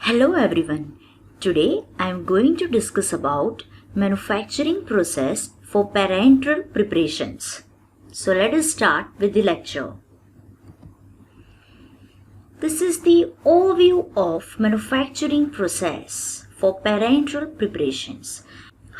Hello everyone. Today I am going to discuss about manufacturing process for parenteral preparations. So let us start with the lecture. This is the overview of manufacturing process for parenteral preparations.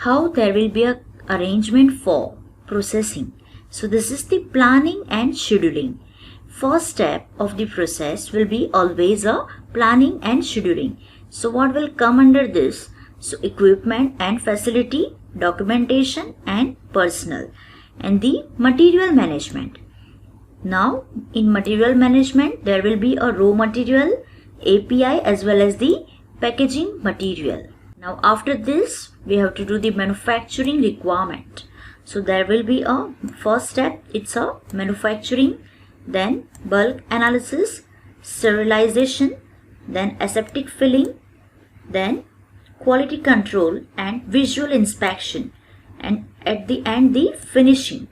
How there will be a arrangement for processing. So this is the planning and scheduling. First step of the process will be always a planning and scheduling. So what will come under this? So equipment and facility, documentation and personnel, and the material management. Now in material management there will be a raw material, API as well as the packaging material. Now after this we have to do the manufacturing requirement. So there will be a first step, it's a manufacturing, then bulk analysis, sterilization, then aseptic filling, then quality control and visual inspection, and at the end the finishing.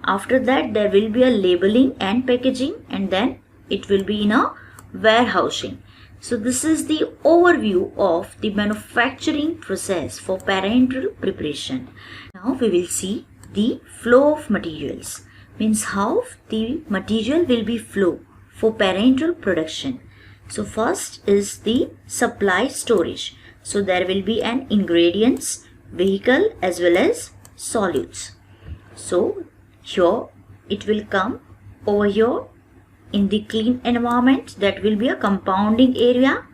After that there will be a labeling and packaging, and then it will be in a warehousing. So this is the overview of the manufacturing process for parenteral preparation. Now we will see the flow of materials. Means how the material will be flow for parenteral production. So first is the supply storage. So there will be an ingredients, vehicle as well as solutes. So here it will come over here in the clean environment, that will be a compounding area,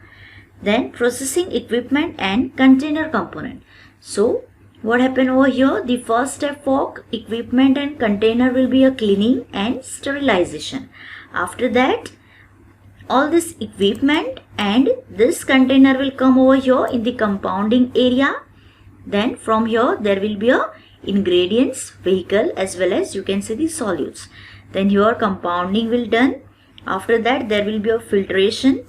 then processing equipment and container component. So what happened over here? The first step for equipment and container will be a cleaning and sterilization. After that, all this equipment and this container will come over here in the compounding area. Then from here there will be a ingredients, vehicle as well as you can see the solutes. Then your compounding will done. After that there will be a filtration,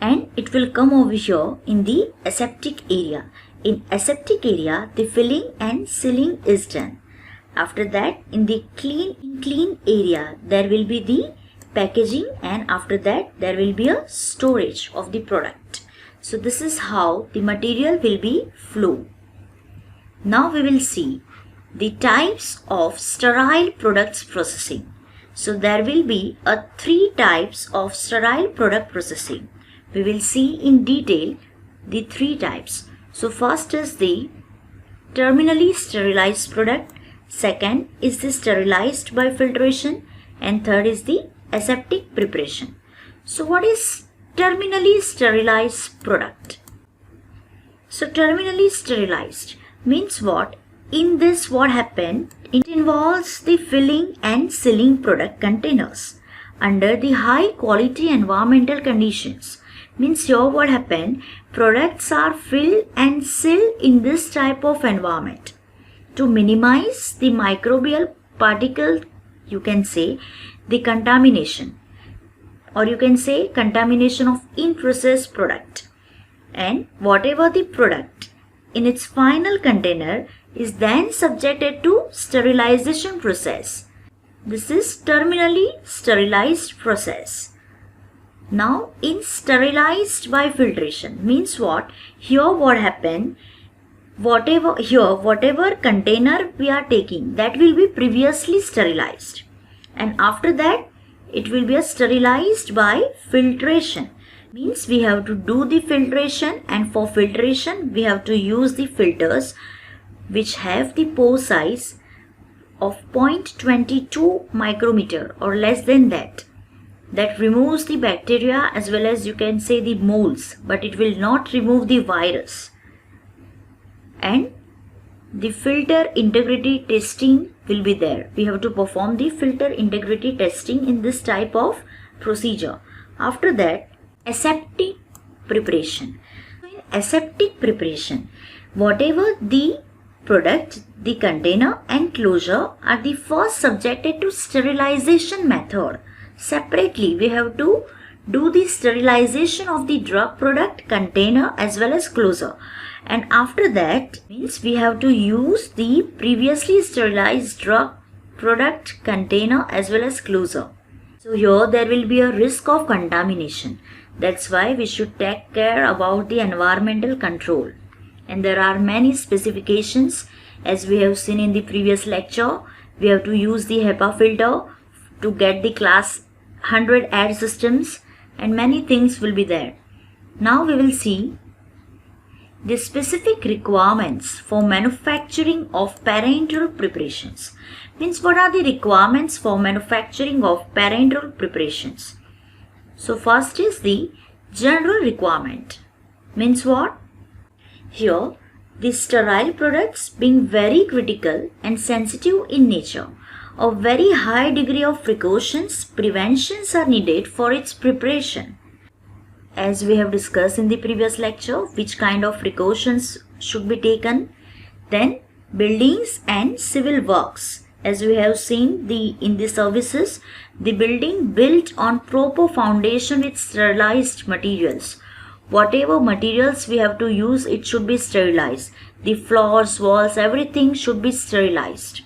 and it will come over here in the aseptic area. In aseptic area, the filling and sealing is done. After that, in the clean area, there will be the packaging, and after that, there will be a storage of the product. So this is how the material will be flow. Now we will see the types of sterile products processing. So there will be a 3 types of sterile product processing. We will see in detail the 3 types. So first is the terminally sterilized product, second is the sterilized by filtration, and third is the aseptic preparation. So what is terminally sterilized product? So terminally sterilized means what? In this what happened? It involves the filling and sealing product containers under the high quality environmental conditions. Means here what happened? Products are filled and sealed in this type of environment to minimize the microbial particle, you can say the contamination, or you can say contamination of in-process product. And whatever the product in its final container is then subjected to sterilization process. This is terminally sterilized process. Now in sterilized by filtration means what? Here what happened? Whatever container we are taking, that will be previously sterilized, and after that it will be sterilized by filtration. Means we have to do the filtration, and for filtration we have to use the filters which have the pore size of 0.22 micrometer or less than that. That removes the bacteria as well as you can say the molds, but it will not remove the virus. And the filter integrity testing will be there. We have to perform the filter integrity testing in this type of procedure. After that, aseptic preparation. In aseptic preparation, whatever the product, the container and closure are the first subjected to sterilization method. Separately, we have to do the sterilization of the drug product, container as well as closure. And after that means we have to use the previously sterilized drug product, container as well as closure. So here there will be a risk of contamination. That's why we should take care about the environmental control. And there are many specifications, as we have seen in the previous lecture. We have to use the HEPA filter to get the class 100 air systems, and many things will be there. Now we will see the specific requirements for manufacturing of parenteral preparations. Means what are the requirements for manufacturing of parenteral preparations? So first is the general requirement. Means what? Here the sterile products being very critical and sensitive in nature, a very high degree of precautions, preventions are needed for its preparation. As we have discussed in the previous lecture, which kind of precautions should be taken. Then buildings and civil works. As we have seen in the services, the building built on proper foundation with sterilized materials. Whatever materials we have to use, it should be sterilized. The floors, walls, everything should be sterilized.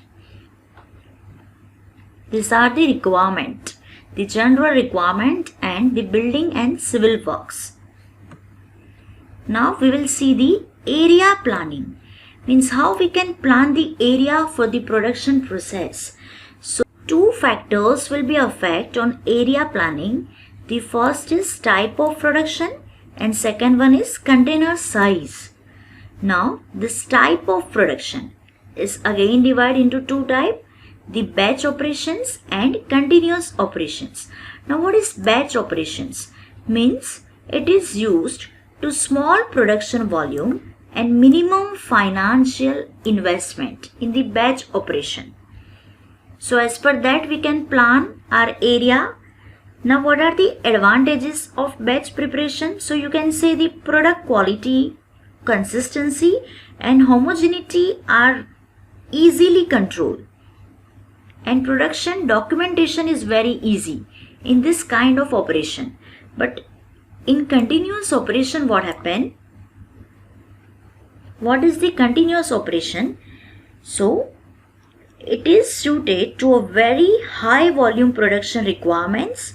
These are the requirement, the general requirement and the building and civil works. Now we will see the area planning. Means how we can plan the area for the production process. So two factors will be affect on area planning. The first is type of production and second one is container size. Now this type of production is again divided into two types, the batch operations and continuous operations. Now what is batch operations? Means it is used to small production volume and minimum financial investment in the batch operation. So as per that we can plan our area. Now what are the advantages of batch preparation? So you can say the product quality, consistency and homogeneity are easily controlled. And production documentation is very easy in this kind of operation. But in continuous operation what happen? What is the continuous operation? So it is suited to a very high volume production requirements.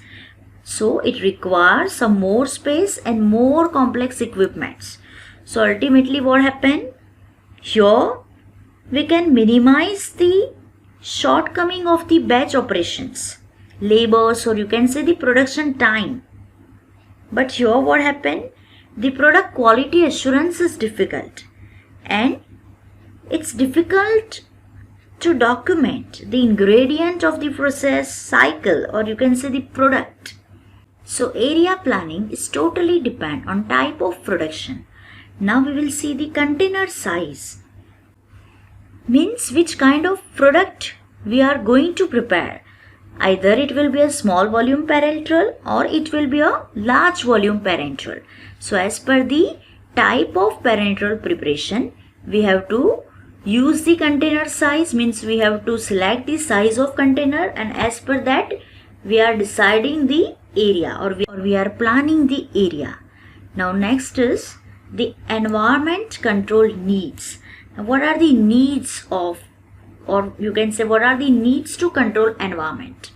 So it requires some more space and more complex equipments. So ultimately what happen? Here we can minimize the shortcoming of the batch operations, labors, or you can say the production time. But here what happen? The product quality assurance is difficult and it's difficult to document the ingredient of the process cycle, or you can say the product. So area planning is totally depend on type of production. Now we will see the container size. Means which kind of product we are going to prepare. Either it will be a small volume parenteral or it will be a large volume parenteral. So as per the type of parenteral preparation, we have to use the container size. Means we have to select the size of container, and as per that we are deciding the area, or we are planning the area. Now next is the environment control needs. Now what are the needs of, or you can say what are the needs to control environment?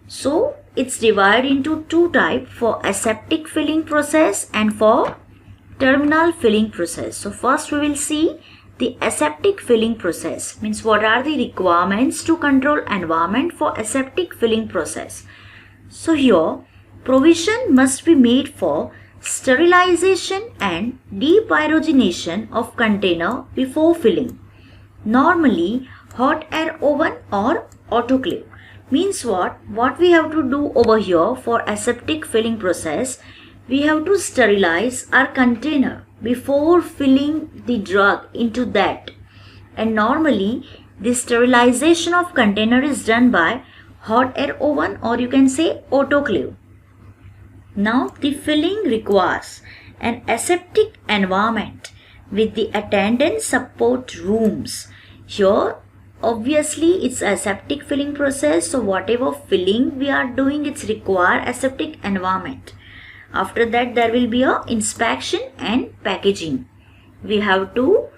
So it's divided into two types, for aseptic filling process and for terminal filling process. So first we will see the aseptic filling process. Means what are the requirements to control environment for aseptic filling process. So here provision must be made for sterilization and depyrogenation of container before filling. Normally hot air oven or autoclave. Means what we have to do over here for aseptic filling process, we have to sterilize our container before filling the drug into that. And normally the sterilization of container is done by hot air oven, or you can say autoclave. Now the filling requires an aseptic environment with the attendant support rooms. Here obviously it's aseptic filling process, so whatever filling we are doing, it's require aseptic environment. After that there will be a inspection and packaging. We have to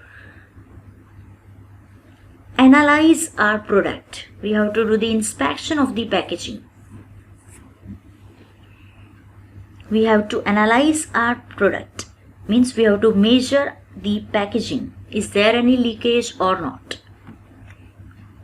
analyze our product. We have to do the inspection of the packaging. we have to analyze our product. Means we have to measure the packaging. Is there any leakage or not?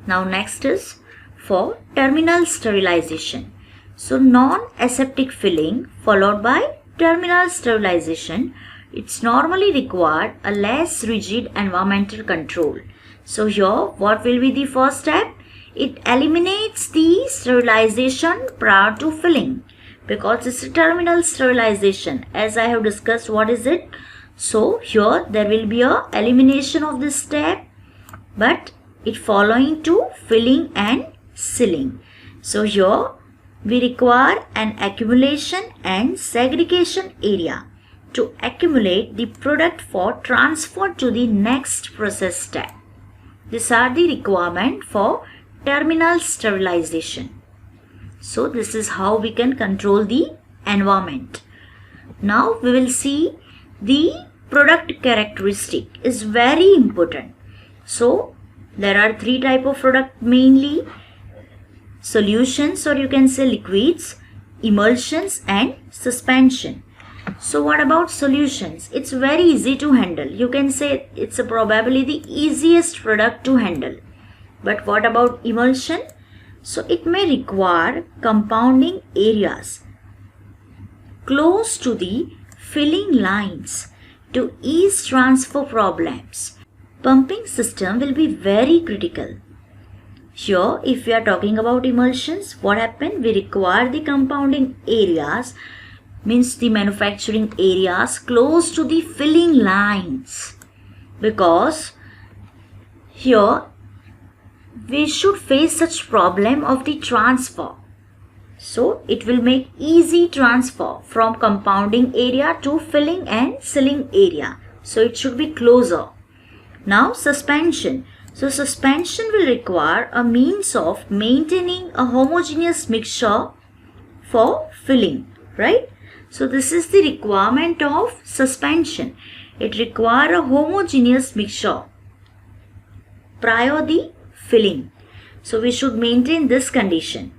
Now next is for terminal sterilization. So non-aseptic filling followed by terminal sterilization. It's normally required a less rigid environmental control. So here what will be the first step? It eliminates the sterilization prior to filling, because it's a terminal sterilization. As I have discussed, what is it? So here there will be a elimination of this step, but it following to filling and sealing. So here we require an accumulation and segregation area to accumulate the product for transfer to the next process step. These are the requirement for terminal sterilization. So this is how we can control the environment. Now we will see the product characteristic is very important. So there are three type of product, mainly solutions, or you can say liquids, emulsions and suspension. So what about solutions? It's very easy to handle. You can say it's probably the easiest product to handle. But what about emulsion? So it may require compounding areas close to the filling lines to ease transfer problems. Pumping system will be very critical. Here, if we are talking about emulsions, what happens? We require the compounding areas, means the manufacturing areas close to the filling lines, because here we should face such problem of the transfer. So it will make easy transfer from compounding area to filling and sealing area. So it should be closer. Now suspension. So suspension will require a means of maintaining a homogeneous mixture for filling, right? So this is the requirement of suspension. It requires a homogeneous mixture prior the filling. So we should maintain this condition.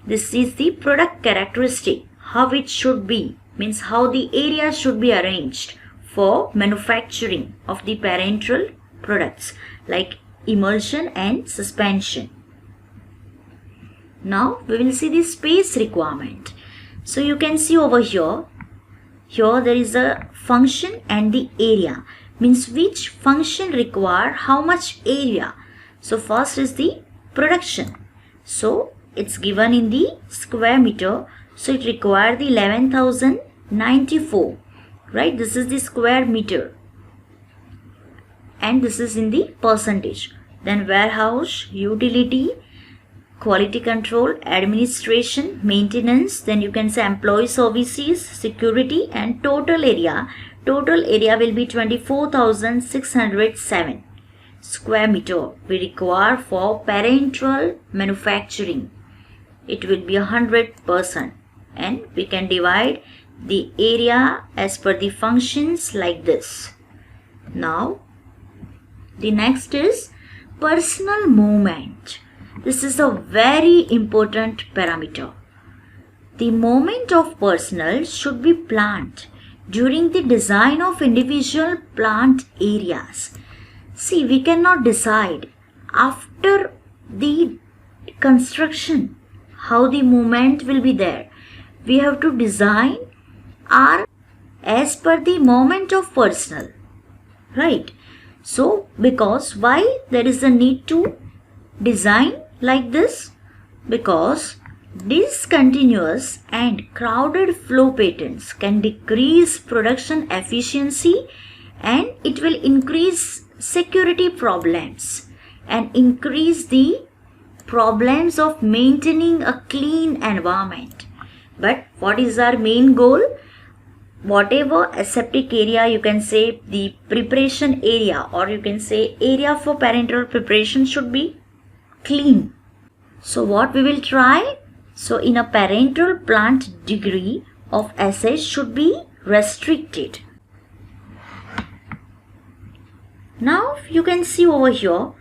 This is the product characteristic, how it should be, means how the area should be arranged for manufacturing of the parenteral products like emulsion and suspension. Now we will see the space requirement. So you can see over here there is a function and the area, means which function require how much area. So first is the production. So it's given in the square meter. So it requires the 11,094, right? This is the square meter. And this is in the percentage. Then warehouse, utility, quality control, administration, maintenance, then you can say employee services, security, and total area. Total area will be 24,607 square meter we require for parenteral manufacturing. It will be 100%, and we can divide the area as per the functions like this. Now the next is personal movement. This is a very important parameter. The movement of personnel should be planned during the design of individual plant areas. See, we cannot decide after the construction how the movement will be there. We have to design as per the movement of personnel, right? So because why there is a need to design like this? Because discontinuous and crowded flow patterns can decrease production efficiency, and it will increase security problems and increase the problems of maintaining a clean environment. But what is our main goal? Whatever aseptic area, you can say the preparation area, or you can say area for parenteral preparation should be clean. So what we will try? So in a parenteral plant, degree of acid should be restricted. Now you can see over here,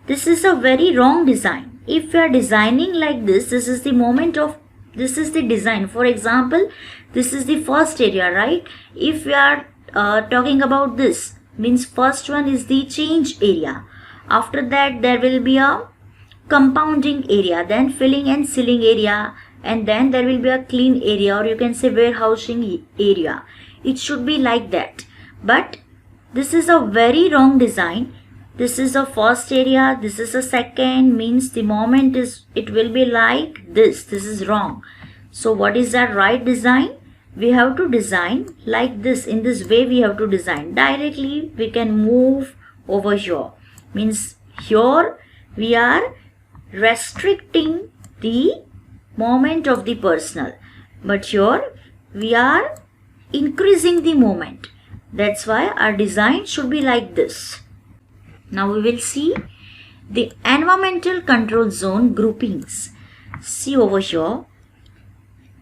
this is a very wrong design. If we are designing like this is the moment of This is the design. For example, this is the first area, right? If we are talking about this, means first one is the change area. After that there will be a compounding area, then filling and sealing area, and then there will be a clean area, or you can say warehousing area. It should be like that. But this is a very wrong design. This is the first area, this is the second, means the moment is, it will be like this. This is wrong. So what is the right design? We have to design like this. In this way we have to design. Directly we can move over here. Means here we are restricting the moment of the personal, but here we are increasing the moment. That's why our design should be like this. Now we will see the environmental control zone groupings. See over here.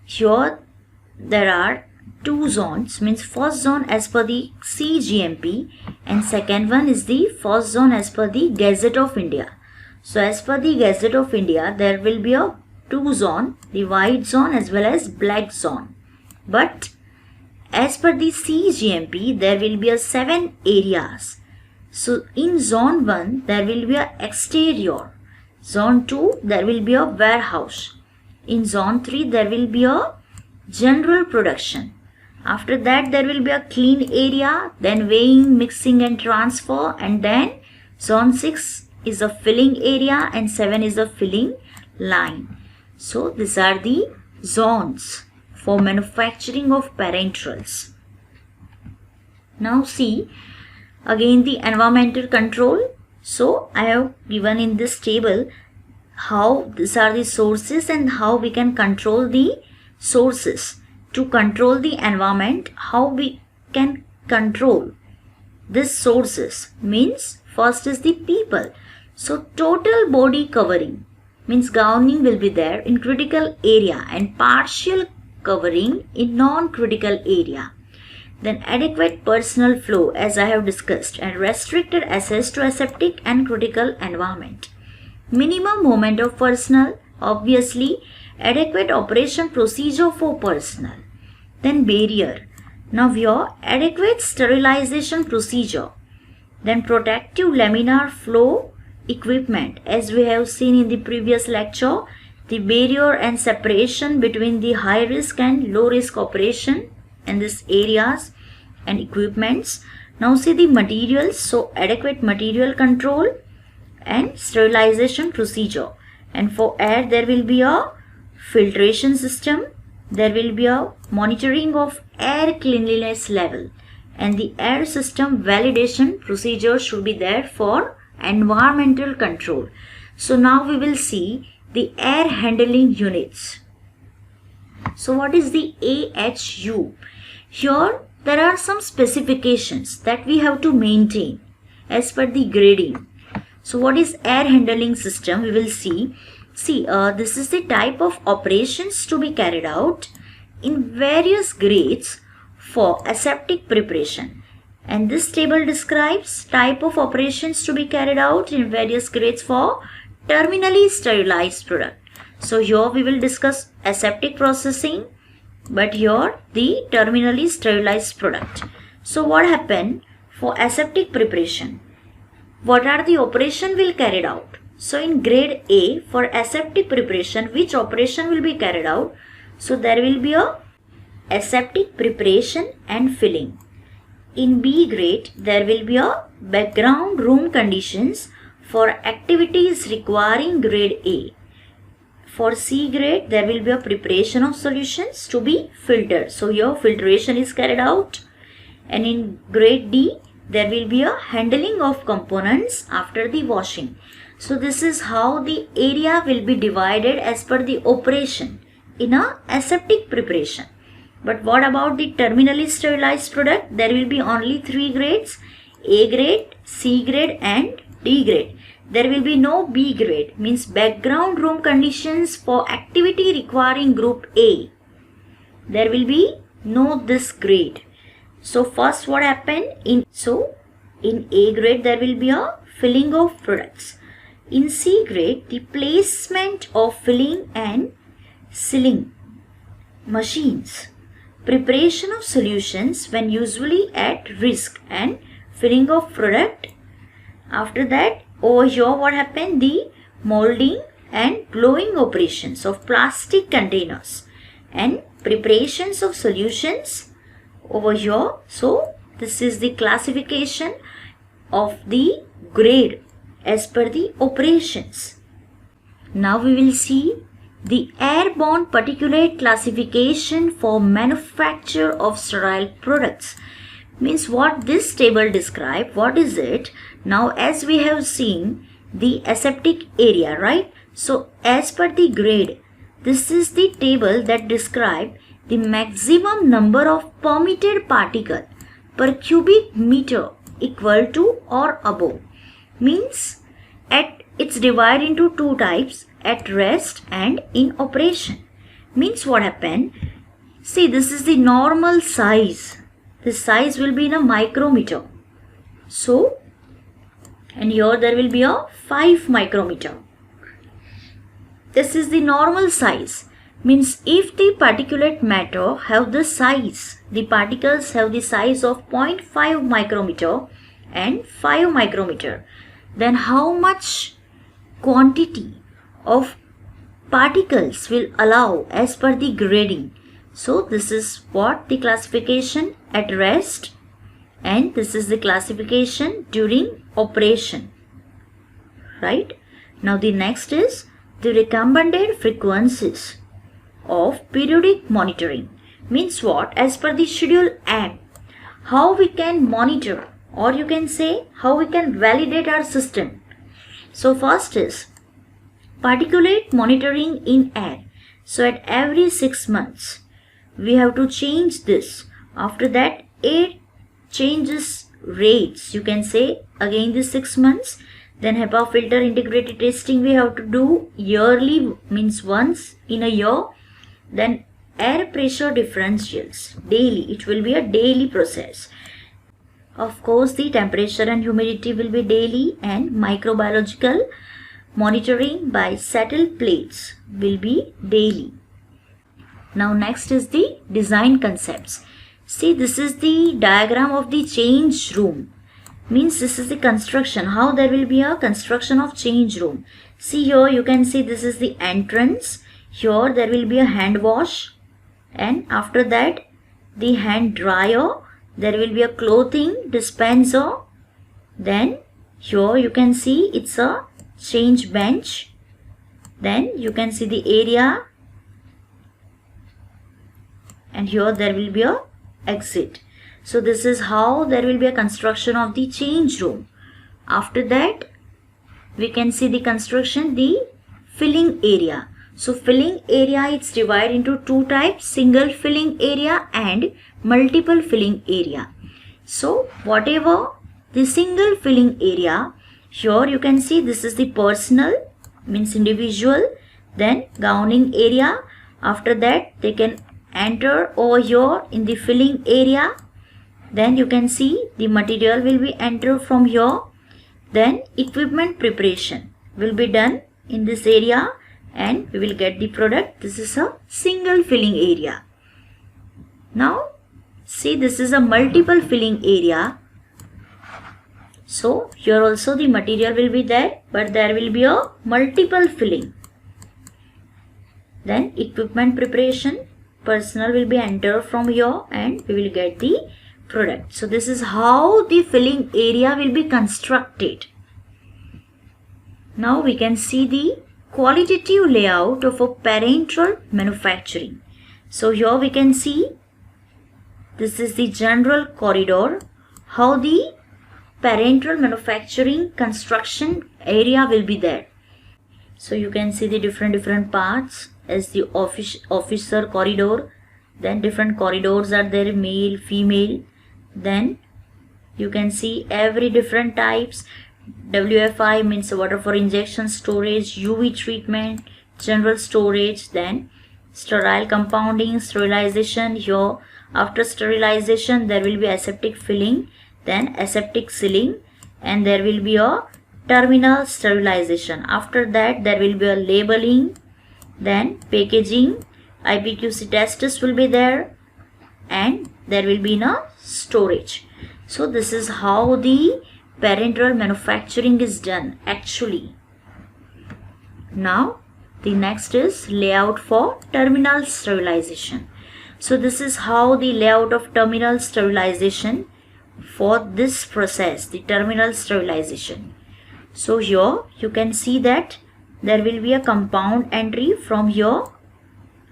Here there are two zones, means first zone as per the CGMP and second one is the first zone as per the Gazette of India. So as per the Gazette of India, there will be a two zone, the white zone as well as black zone. But as per the CGMP, there will be a 7 areas. So in zone 1, there will be a exterior. Zone 2, there will be a warehouse. In zone 3, there will be a general production. After that, there will be a clean area, then weighing, mixing and transfer, and then zone 6 is a filling area and 7 is a filling line. So these are the zones for manufacturing of parenterals. Now see again the environmental control. So I have given in this table how these are the sources and how we can control the sources. To control the environment, how we can control these sources, means first is the people. So total body covering, means gowning will be there in critical area and partial covering in non-critical area. Then adequate personal flow, as I have discussed, and restricted access to aseptic and critical environment. Minimum movement of personnel, obviously adequate operation procedure for personnel. Then barrier. Now here adequate sterilization procedure. Then protective laminar flow equipment, as we have seen in the previous lecture, the barrier and separation between the high risk and low risk operation and these areas and equipments. Now see the materials. So adequate material control and sterilization procedure. And for air there will be a filtration system. There will be a monitoring of air cleanliness level, and the air system validation procedure should be there for environmental control. So now we will see the air handling units. So what is the AHU? Here there are some specifications that we have to maintain as per the grading. So what is air handling system? We will see. This is the type of operations to be carried out in various grades for aseptic preparation. And this table describes type of operations to be carried out in various grades for terminally sterilized product. So here we will discuss aseptic processing, but here the terminally sterilized product. So what happened for aseptic preparation? What are the operation will carried out? So in grade A for aseptic preparation, which operation will be carried out? So there will be a aseptic preparation and filling. In B grade, there will be a background room conditions for activities requiring grade A. For C grade, there will be a preparation of solutions to be filtered. So here filtration is carried out. And in grade D, there will be a handling of components after the washing. So this is how the area will be divided as per the operation in a aseptic preparation. But what about the terminally sterilized product? There will be only 3 grades: A grade, C grade and D grade. There will be no B grade, means background room conditions for activity requiring group A. There will be no this grade. So first what happened? In A grade there will be a filling of products. In C grade, the placement of filling and sealing machines. Preparation of solutions when usually at risk and filling of product. After that, over here what happened? The molding and blowing operations of plastic containers and preparations of solutions over here. So this is the classification of the grade as per the operations. Now we will see the airborne particulate classification for manufacture of sterile products. Means what this table describe, what is it? Now as we have seen the aseptic area, right? So as per the grade, this is the table that describe the maximum number of permitted particle per cubic meter equal to or above. Means it's divided into two types, at rest and in operation. Means what happened? See, this is the normal size. This size will be in a micrometer. So, and here there will be a 5 micrometer. This is the normal size. Means if the particulate matter have the size, the particles have the size of 0.5 micrometer and 5 micrometer, then how much quantity of particles will allow as per the grading? So this is what the classification at rest, and this is the classification during operation, right? Now the next is the recommended frequencies of periodic monitoring. Means what? As per the schedule M, how we can monitor, or you can say how we can validate our system. So first is particulate monitoring in air. So at every 6 months we have to change this. After that, air changes rates, you can say again the 6 months. Then HEPA filter integrated testing we have to do yearly, means once in a year. Then air pressure differentials daily, it will be a daily process. Of course the temperature and humidity will be daily, and microbiological monitoring by settle plates will be daily. Now next is the design concepts. See, this is the diagram of the change room. Means this is the construction, how there will be a construction of change room. See here, you can see this is the entrance. Here there will be a hand wash, and after that the hand dryer. There will be a clothing dispenser. Then here you can see it's a change bench. Then you can see the area, and here there will be a exit. So this is how there will be a construction of the change room. After that we can see the construction, the filling area. So filling area, it's divided into two types, single filling area and multiple filling area. So whatever the single filling area, here you can see this is the personal, means individual. Then gowning area, after that they can enter over here in the filling area. Then you can see the material will be entered from here. Then equipment preparation will be done in this area, and we will get the product. This is a single filling area. Now see, this is a multiple filling area. So here also the material will be there, but there will be a multiple filling. Then equipment preparation, personal will be entered from here, and we will get the product. So this is how the filling area will be constructed. Now we can see the qualitative layout of a parenteral manufacturing. So here we can see this is the general corridor, how the parenteral manufacturing construction area will be there. So you can see the different parts as the officer corridor. Then different corridors are there, male, female. Then you can see every different types. WFI means water for injection storage, UV treatment, general storage. Then sterile compounding, sterilization. Here after sterilization there will be aseptic filling, then aseptic sealing, and there will be a terminal sterilization. After that there will be a labeling, then packaging, IPQC testers will be there, and there will be no storage. So this is how the parenteral manufacturing is done actually. Now the next is layout for terminal sterilization. So this is how the layout of terminal sterilization for this process, the terminal sterilization. So here you can see that there will be a compound entry from here.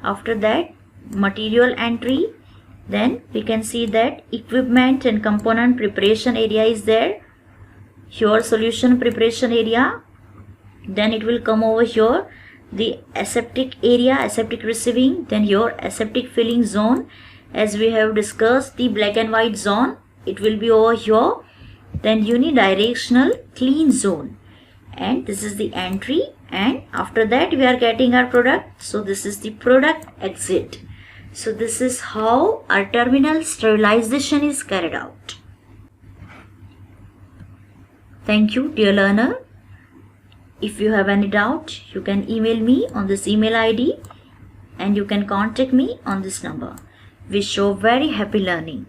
After that, material entry. Then we can see that equipment and component preparation area is there. Here solution preparation area. Then it will come over here, the aseptic area, aseptic receiving. Then here aseptic filling zone. As we have discussed, the black and white zone, it will be over here. Then unidirectional clean zone. And this is the entry, and after that we are getting our product. So this is the product exit. So this is how our terminal sterilization is carried out. Thank you, dear learner. If you have any doubt, you can email me on this email ID, and you can contact me on this number. Wish you very happy learning.